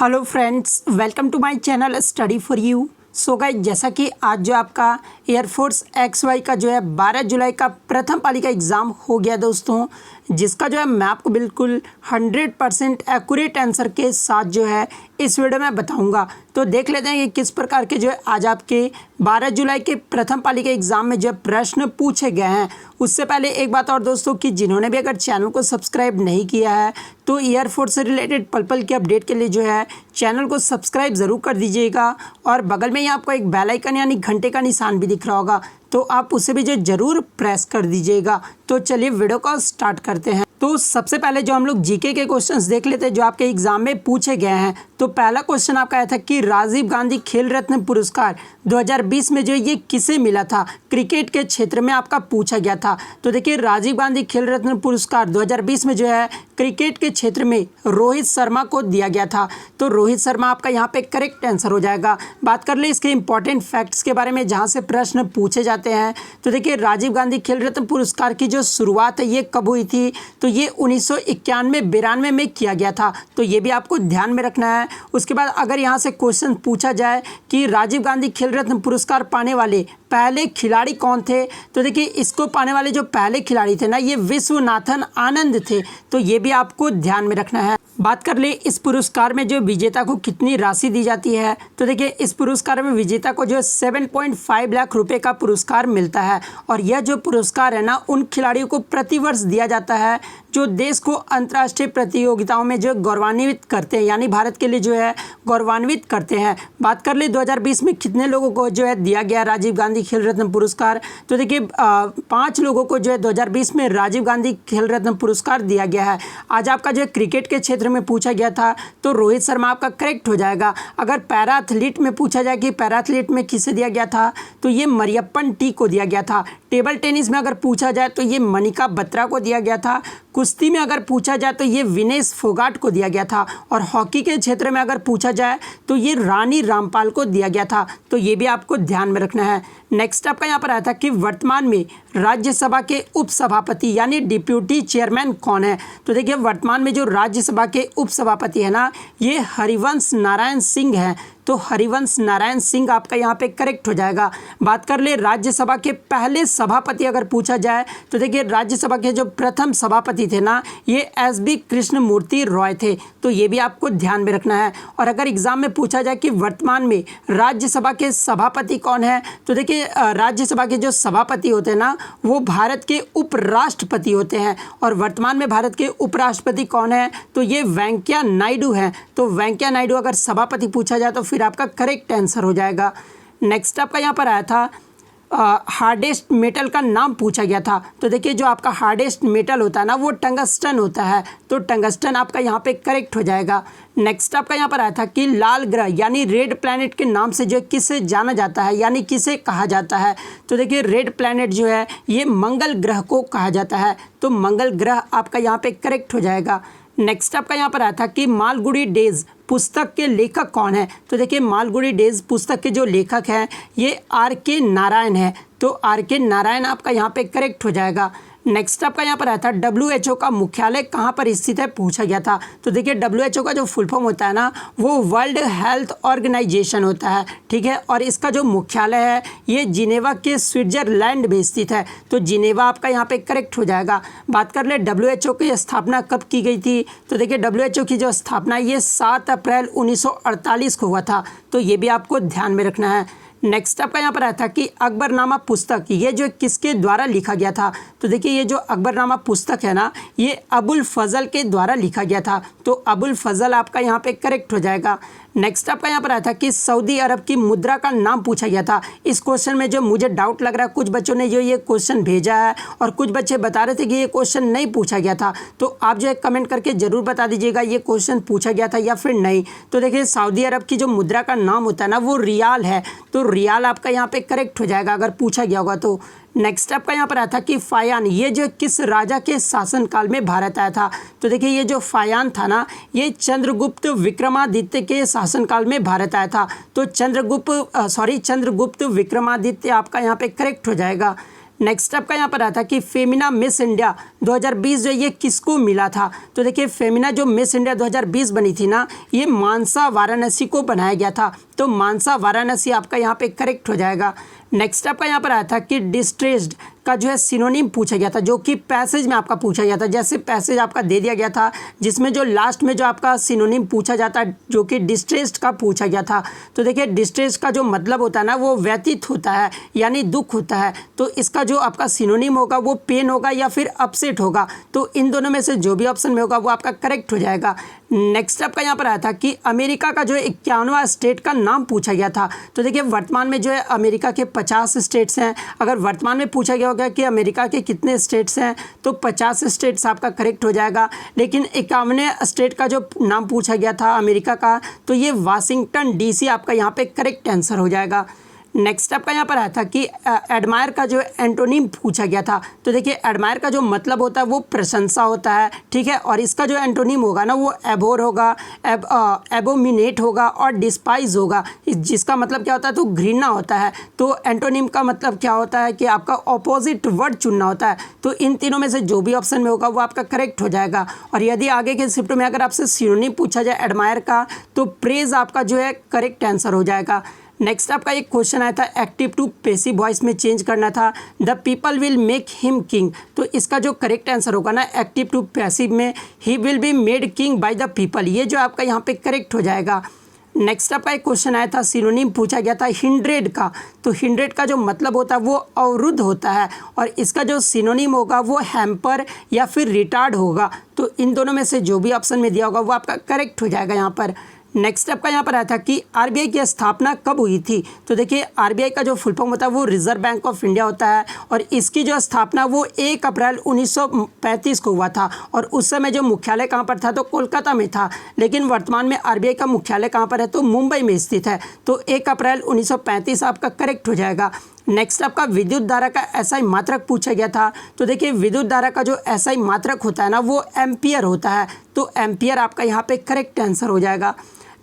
Hello friends, welcome to my channel study for you. So guys, जैसा कि आज जो आपका एयरफोर्स XY का जो है 12 जुलाई का प्रथम पाली का एग्ज़ाम हो गया दोस्तों, जिसका जो है मैं आपको बिल्कुल 100% एक्यूरेट आंसर के साथ जो है इस वीडियो में बताऊंगा। तो देख लेते हैं कि किस प्रकार के जो है आज आपके 12 जुलाई के प्रथम पाली के एग्ज़ाम में जो प्रश्न पूछे गए हैं। उससे पहले एक बात और दोस्तों कि जिन्होंने भी अगर चैनल को सब्सक्राइब नहीं किया है तो एयरफोर्स से रिलेटेड पल पल की अपडेट के लिए जो है चैनल को सब्सक्राइब ज़रूर कर दीजिएगा। और बगल में ही आपको एक बेल आइकन यानी घंटे का निशान भी दिख रहा होगा, तो आप उसे भी जो ज़रूर प्रेस कर दीजिएगा। तो चलिए वीडियो को स्टार्ट करते हैं। तो सबसे पहले जो हम लोग जीके के क्वेश्चंस देख लेते हैं जो आपके एग्जाम में पूछे गए हैं। तो पहला क्वेश्चन आपका आया था कि राजीव गांधी खेल रत्न पुरस्कार 2020 में जो ये किसे मिला था, क्रिकेट के क्षेत्र में आपका पूछा गया था। तो देखिए, राजीव गांधी खेल रत्न पुरस्कार 2020 में जो है क्रिकेट के क्षेत्र में रोहित शर्मा को दिया गया था। तो रोहित शर्मा आपका यहाँ पे करेक्ट आंसर हो जाएगा। बात कर ले इसके इंपॉर्टेंट फैक्ट्स के बारे में जहाँ से प्रश्न पूछे जाते हैं। तो देखिए, राजीव गांधी खेल रत्न पुरस्कार की जो शुरुआत है ये कब हुई थी, तो ये 1991-92 में किया गया था। तो ये भी आपको ध्यान में रखना है। उसके बाद अगर यहाँ से क्वेश्चन पूछा जाए कि राजीव गांधी खेल रत्न पुरस्कार पाने वाले पहले खिलाड़ी कौन थे, तो देखिए इसको पाने वाले जो पहले खिलाड़ी थे ना, ये विश्वनाथन आनंद थे। तो ये भी आपको ध्यान में रखना है। बात कर ले इस पुरस्कार में जो विजेता को कितनी राशि दी जाती है, तो देखिए इस पुरस्कार में विजेता को जो 7.5 लाख रुपए का पुरस्कार मिलता है। और यह जो पुरस्कार है ना, उन खिलाड़ियों को प्रतिवर्ष दिया जाता है जो देश को अंतर्राष्ट्रीय प्रतियोगिताओं में जो गौरवान्वित करते हैं, यानी भारत के लिए जो है गौरवान्वित करते हैं। बात कर ले 2020 में कितने लोगों को जो है दिया गया राजीव गांधी खेल रत्न पुरस्कार, तो देखिए 5 लोगों को जो है 2020 में राजीव गांधी खेल रत्न पुरस्कार दिया गया है। आज आपका जो है क्रिकेट के क्षेत्र में पूछा गया था तो रोहित शर्मा आपका करेक्ट हो जाएगा। अगर पैरा एथलीट में पूछा जाए कि पैरा एथलीट में किसे दिया गया था, तो ये मरियप्पन टी को दिया गया था। टेबल टेनिस में अगर पूछा जाए तो ये मनिका बत्रा को दिया गया था। कुश्ती में अगर पूछा जाए तो ये विनेश फोगाट को दिया गया था। और हॉकी के क्षेत्र में अगर पूछा जाए तो ये रानी रामपाल को दिया गया था। तो ये भी आपको ध्यान में रखना है। नेक्स्ट आपका यहाँ पर आया था कि वर्तमान में राज्यसभा के उपसभापति यानी डिप्यूटी चेयरमैन कौन है। तो देखिए, वर्तमान में जो राज्यसभा के उपसभापति है ना, ये हरिवंश नारायण सिंह हैं। तो हरिवंश नारायण सिंह आपका यहाँ पे करेक्ट हो जाएगा। बात कर ले राज्यसभा के पहले सभापति अगर पूछा जाए, तो देखिए राज्यसभा के जो प्रथम सभापति थे ना, ये SB कृष्णमूर्ति रॉय थे। तो ये भी आपको ध्यान में रखना है। और अगर एग्जाम में पूछा जाए कि वर्तमान में राज्यसभा के सभापति कौन है, तो देखिए राज्यसभा के जो सभापति होते हैं ना, वो भारत के उपराष्ट्रपति होते हैं। और वर्तमान में भारत के उपराष्ट्रपति कौन है, तो ये वेंकैया नायडू हैं। तो वेंकैया नायडू अगर सभापति पूछा जाए तो फिर आपका करेक्ट आंसर हो जाएगा। नेक्स्ट आपका यहाँ पर आया था हार्डेस्ट मेटल का नाम पूछा गया था। तो देखिए, जो आपका हार्डेस्ट मेटल होता है ना, वो टंगस्टन होता है। तो टंगस्टन आपका यहाँ पे करेक्ट हो जाएगा। नेक्स्ट आपका यहाँ पर आया था कि लाल ग्रह यानी रेड प्लैनेट के नाम से जो किसे जाना जाता है, यानी किसे कहा जाता है। तो देखिए, रेड प्लैनेट जो है ये मंगल ग्रह को कहा जाता है। तो मंगल ग्रह आपका यहाँ पे करेक्ट हो जाएगा। नेक्स्ट आपका यहाँ पर आया था कि मालगुडी डेज पुस्तक के लेखक कौन है। तो देखिए, मालगुडी डेज पुस्तक के जो लेखक हैं ये RK नारायण है। तो RK नारायण आपका यहाँ पे करेक्ट हो जाएगा। नेक्स्ट आपका यहाँ पर आया था WHO का मुख्यालय कहाँ पर स्थित है, पूछा गया था। तो देखिए, WHO का जो फुल फॉर्म होता है ना, वो वर्ल्ड हेल्थ ऑर्गेनाइजेशन होता है, ठीक है। और इसका जो मुख्यालय है ये जिनेवा के स्विट्जरलैंड में स्थित है। तो जिनेवा आपका यहाँ पे करेक्ट हो जाएगा। बात कर ले WHO की स्थापना कब की गई थी, तो देखिए WHO की जो स्थापना ये 7 अप्रैल 1948 को हुआ था। तो ये भी आपको ध्यान में रखना है। नेक्स्ट आपका यहाँ पर आया था कि अकबरनामा पुस्तक ये जो किसके द्वारा लिखा गया था। तो देखिए, ये जो अकबरनामा पुस्तक है ना, ये अबुल फजल के द्वारा लिखा गया था। तो अबुल फजल आपका यहाँ पे करेक्ट हो जाएगा। नेक्स्ट आपका यहाँ पर आया था कि सऊदी अरब की मुद्रा का नाम पूछा गया था। इस क्वेश्चन में जो मुझे डाउट लग रहा है, कुछ बच्चों ने जो ये क्वेश्चन भेजा है और कुछ बच्चे बता रहे थे कि ये क्वेश्चन नहीं पूछा गया था। तो आप जो है कमेंट करके ज़रूर बता दीजिएगा ये क्वेश्चन पूछा गया था या फिर नहीं। तो देखिए, सऊदी अरब की जो मुद्रा का नाम होता है ना, वो रियाल है। तो रियाल आपका यहाँ पे करेक्ट हो जाएगा अगर पूछा गया होगा तो। नेक्स्ट आपका यहाँ पर आया था कि फायान ये जो किस राजा के शासनकाल में भारत आया था। तो देखिए, ये जो फायान था ना, ये चंद्रगुप्त विक्रमादित्य के शासनकाल में भारत आया था। तो चंद्रगुप्त विक्रमादित्य आपका यहाँ पे करेक्ट हो जाएगा। नेक्स्ट आपका यहाँ पर आता कि फेमिना मिस इंडिया 2020 जो ये किसको मिला था। तो देखिए फेमिना जो मिस इंडिया 2020 बनी थी ना, ये मानसा वाराणसी को बनाया गया था। तो मानसा वाराणसी आपका यहाँ पे करेक्ट हो जाएगा। नेक्स्ट आपका यहाँ पर आया था कि डिस्ट्रेस्ड का जो है सिनोनिम पूछा गया था, जो कि पैसेज में आपका पूछा गया था। जैसे पैसेज आपका दे दिया गया था जिसमें जो लास्ट में जो आपका सिनोनिम पूछा जाता है जो कि डिस्ट्रेस्ड का पूछा गया था। तो देखिए डिस्ट्रेस्ड का जो मतलब होता है ना, वो व्यतीत होता है यानी दुख होता है। तो इसका जो आपका सिनोनिम होगा वो पेन होगा या फिर अपसेट होगा। तो इन दोनों में से जो भी ऑप्शन में होगा वो आपका करेक्ट हो जाएगा। नेक्स्ट आपका यहाँ पर आया था कि अमेरिका का जो 51वां स्टेट का नाम पूछा गया था। तो देखिए वर्तमान में जो है अमेरिका के 50 स्टेट्स हैं। अगर वर्तमान में पूछा गया होगा कि अमेरिका के कितने स्टेट्स हैं तो 50 स्टेट्स आपका करेक्ट हो जाएगा। लेकिन 51वें स्टेट का जो नाम पूछा गया था अमेरिका का, तो ये वाशिंगटन DC आपका यहाँ पे करेक्ट आंसर हो जाएगा। नेक्स्ट आपका यहाँ पर आया था कि एडमायर का जो एंटोनिम पूछा गया था। तो देखिए एडमायर का जो मतलब होता है वो प्रशंसा होता है, ठीक है। और इसका जो एंटोनिम होगा ना वो एबोर होगा, एबोमिनेट होगा और डिस्पाइज होगा, जिसका मतलब क्या होता है तो घृणा होता है। तो एंटोनिम का मतलब क्या होता है कि आपका ऑपोजिट वर्ड चुनना होता है। तो इन तीनों में से जो भी ऑप्शन में होगा वो आपका करेक्ट हो जाएगा। और यदि आगे के शिफ्ट में अगर आपसे सिनोनिम पूछा जाए एडमायर का, तो प्रेज आपका जो है करेक्ट आंसर हो जाएगा। नेक्स्ट आपका एक क्वेश्चन आया था एक्टिव टू पैसिव वॉइस में चेंज करना था। The people will make him king, तो इसका जो करेक्ट आंसर होगा ना एक्टिव टू पैसिव में he will be made king by the people, ये जो आपका यहाँ पे करेक्ट हो जाएगा। नेक्स्ट आपका एक क्वेश्चन आया था सिनोनिम पूछा गया था हिंड्रेड का। तो हिंड्रेड का जो मतलब होता है वो अवरुद्ध होता है और इसका जो सिनोनिम होगा वो हैम्पर या फिर रिटार्ड होगा। तो इन दोनों में से जो भी ऑप्शन में दिया होगा वो आपका करेक्ट हो जाएगा यहाँ पर। नेक्स्ट आपका यहाँ पर आया था कि आरबीआई की स्थापना कब हुई थी। तो देखिए आरबीआई का जो फुल फॉर्म होता है वो रिजर्व बैंक ऑफ इंडिया होता है और इसकी जो स्थापना वो 1 अप्रैल 1935 को हुआ था। और उस समय जो मुख्यालय कहाँ पर था तो कोलकाता में था। लेकिन वर्तमान में आरबीआई का मुख्यालय कहाँ पर है तो मुंबई में स्थित है। तो 1 अप्रैल 1935 आपका करेक्ट हो जाएगा। नेक्स्ट आपका विद्युत धारा का एसआई मात्रक पूछा गया था। तो देखिए विद्युत धारा का जो एसआई मात्रक होता है ना वो एम्पियर होता है। तो एम्पियर आपका यहाँ पे करेक्ट आंसर हो जाएगा।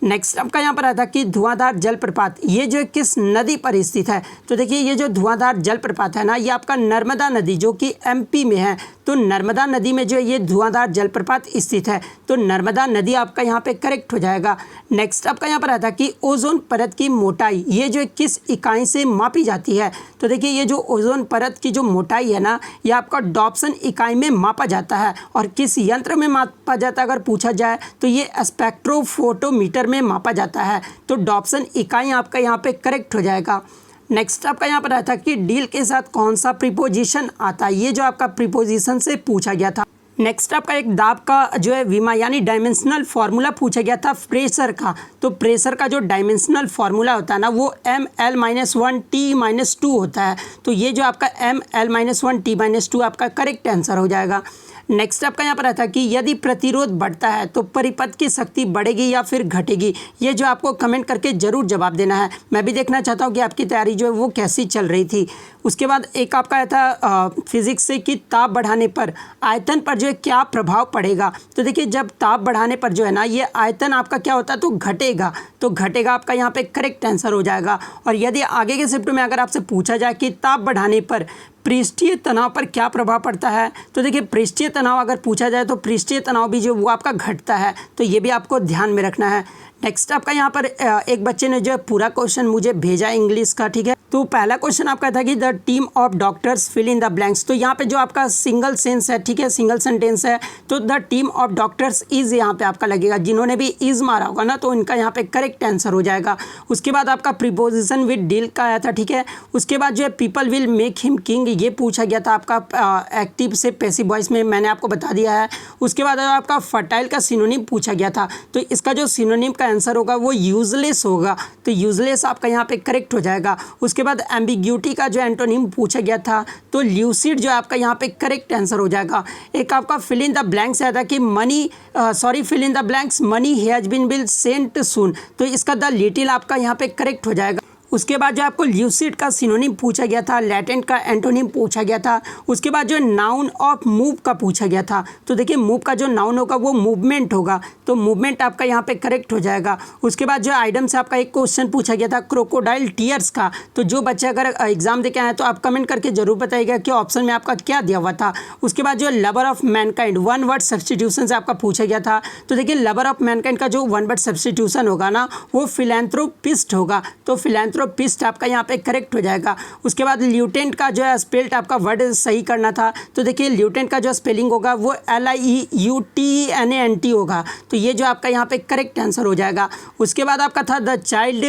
नेक्स्ट आपका यहाँ पर आया था कि धुआंधार जलप्रपात ये जो किस नदी पर स्थित है। तो देखिए ये जो धुआंधार जलप्रपात है ना ये आपका नर्मदा नदी जो कि एमपी में है। तो नर्मदा नदी में जो है ये धुआंधार जलप्रपात स्थित है। तो नर्मदा नदी आपका यहाँ पे करेक्ट हो जाएगा। नेक्स्ट आपका यहाँ पर आया था कि ओजोन परत की मोटाई ये जो किस इकाई से मापी जाती है। तो देखिए ये जो ओजोन परत की जो मोटाई है ना ये आपका डॉप्सन इकाई में मापा जाता है। और किस यंत्र में मापा जाता है अगर पूछा जाए तो ये स्पेक्ट्रोफोटोमीटर में मापा जाता है। तो डॉप्सन इकाई आपका यहाँ पे करेक्ट हो जाएगा। नेक्स्ट आपका यहाँ पर आया था कि डील के साथ कौन सा प्रीपोजिशन आता है, ये जो आपका प्रीपोजिशन से पूछा गया था। नेक्स्ट आपका एक दाब का जो है विमा यानी डायमेंशनल फार्मूला पूछा गया था प्रेशर का। तो प्रेशर का जो डायमेंशनल फार्मूला होता है ना वो ml-1 t-2 होता है। तो ये जो आपका ml-1 t-2 आपका करेक्ट आंसर हो जाएगा। नेक्स्ट आपका यहाँ पर आता है कि यदि प्रतिरोध बढ़ता है तो परिपथ की शक्ति बढ़ेगी या फिर घटेगी, ये जो आपको कमेंट करके ज़रूर जवाब देना है। मैं भी देखना चाहता हूँ कि आपकी तैयारी जो है वो कैसी चल रही थी। उसके बाद एक आपका आया था फिजिक्स से कि ताप बढ़ाने पर आयतन पर जो है क्या प्रभाव पड़ेगा। तो देखिए जब ताप बढ़ाने पर जो है ना ये आयतन आपका क्या होता है तो घटेगा। तो घटेगा आपका यहाँ पे करेक्ट आंसर हो जाएगा। और यदि आगे के शिफ्ट में अगर आपसे पूछा जाए कि ताप बढ़ाने पर पृष्ठीय तनाव पर क्या प्रभाव पड़ता है, तो देखिए पृष्ठीय तनाव अगर पूछा जाए तो पृष्ठीय तनाव भी जो वो आपका घटता है। तो ये भी आपको ध्यान में रखना है। नेक्स्ट आपका यहाँ पर एक बच्चे ने जो है पूरा क्वेश्चन मुझे भेजा इंग्लिश का, ठीक है। तो पहला क्वेश्चन आपका था कि the team of doctors fill in the blanks. तो यहाँ पे जो आपका सिंगल सेंस है, ठीक है, सिंगल सेंटेंस है। तो the team of doctors is यहाँ पे आपका लगेगा। जिन्होंने भी इज मारा होगा ना तो इनका यहाँ पे करेक्ट आंसर हो जाएगा। उसके बाद आपका प्रीपोजिशन विद डील का आया था, ठीक है। उसके बाद जो है people will make him king ये पूछा गया था आपका एक्टिव से पैसिव वॉइस में, मैंने आपको बता दिया है। उसके बाद आपका फर्टाइल का सिनोनिम पूछा गया था। तो इसका जो सिनोनिम का आंसर होगा वो यूजलेस होगा। तो यूजलेस आपका यहाँ पे करेक्ट हो जाएगा। उसके बाद एम्बिग्यूटी का जो एंटोनिम पूछा गया था तो ल्यूसिड जो आपका यहाँ पे करेक्ट आंसर हो जाएगा। एक आपका फिल इन द ब्लैंक्स आया था कि fill in the blanks money has been will sent soon. तो इसका द लिटिल आपका यहाँ पे करेक्ट हो जाएगा। उसके बाद जो आपको ल्यूसिड का सिनोनिम पूछा गया था, लैटेंट का एंटोनिम पूछा गया था। उसके बाद जो नाउन ऑफ मूव का पूछा गया था। तो देखिए मूव का जो नाउन होगा वो मूवमेंट होगा, तो मूवमेंट आपका यहाँ पे करेक्ट हो जाएगा। उसके बाद जो आइटम से आपका एक क्वेश्चन पूछा गया था क्रोकोडाइल टीयर्स का। तो जो बच्चे अगर एग्जाम दे के आए तो आप कमेंट करके जरूर बताइएगा कि ऑप्शन में आपका क्या दिया हुआ था। उसके बाद जो lover of Mankind one word substitution से आपका पूछा गया था। तो देखिए लवर ऑफ मैनकाइंड का जो वन वर्ड सब्सटीट्यूशन होगा ना वो फिलैंथ्रोपिस्ट होगा, तो फिलैंथ्रोपिस्ट आपका यहाँ पे करेक्ट हो जाएगा। उसके बाद ल्यूटेंट का जो है स्पेल्ट आपका वर्ड सही करना था। तो देखिए ल्यूटेंट का जो स्पेलिंग होगा वो LIEUTENANT होगा, तो ये जो आपका यहाँ पे करेक्ट आंसर हो जाएगा। उसके बाद आपका था the child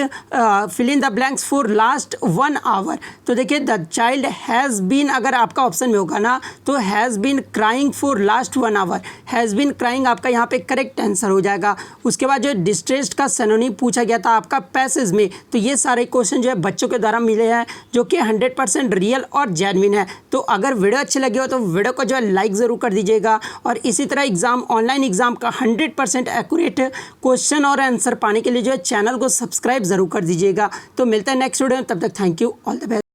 fill in the blanks for last 1 hour. तो देखिए द चाइल्ड हैज़ बीन अगर आपका ऑप्शन में होगा ना तो has been crying for last 1 hour, has been crying आपका यहाँ पे करेक्ट आंसर हो जाएगा। उसके बाद जो डिस्ट्रेस्ड का सिनोनिम पूछा गया था आपका पैसेज में। तो ये सारे क्वेश्चन जो है बच्चों के द्वारा मिले हैं जो कि 100% रियल और जेन्युइन है। तो अगर वीडियो अच्छी लगी हो तो वीडियो को जो है लाइक ज़रूर कर दीजिएगा, और इसी तरह ऑनलाइन एग्जाम का 100% एक्यूरेट क्वेश्चन और आंसर पाने के लिए जो है चैनल को सब्सक्राइब जरूर कर दीजिएगा। तो मिलते हैं नेक्स्ट वीडियो में, तब तक thank you, all the best.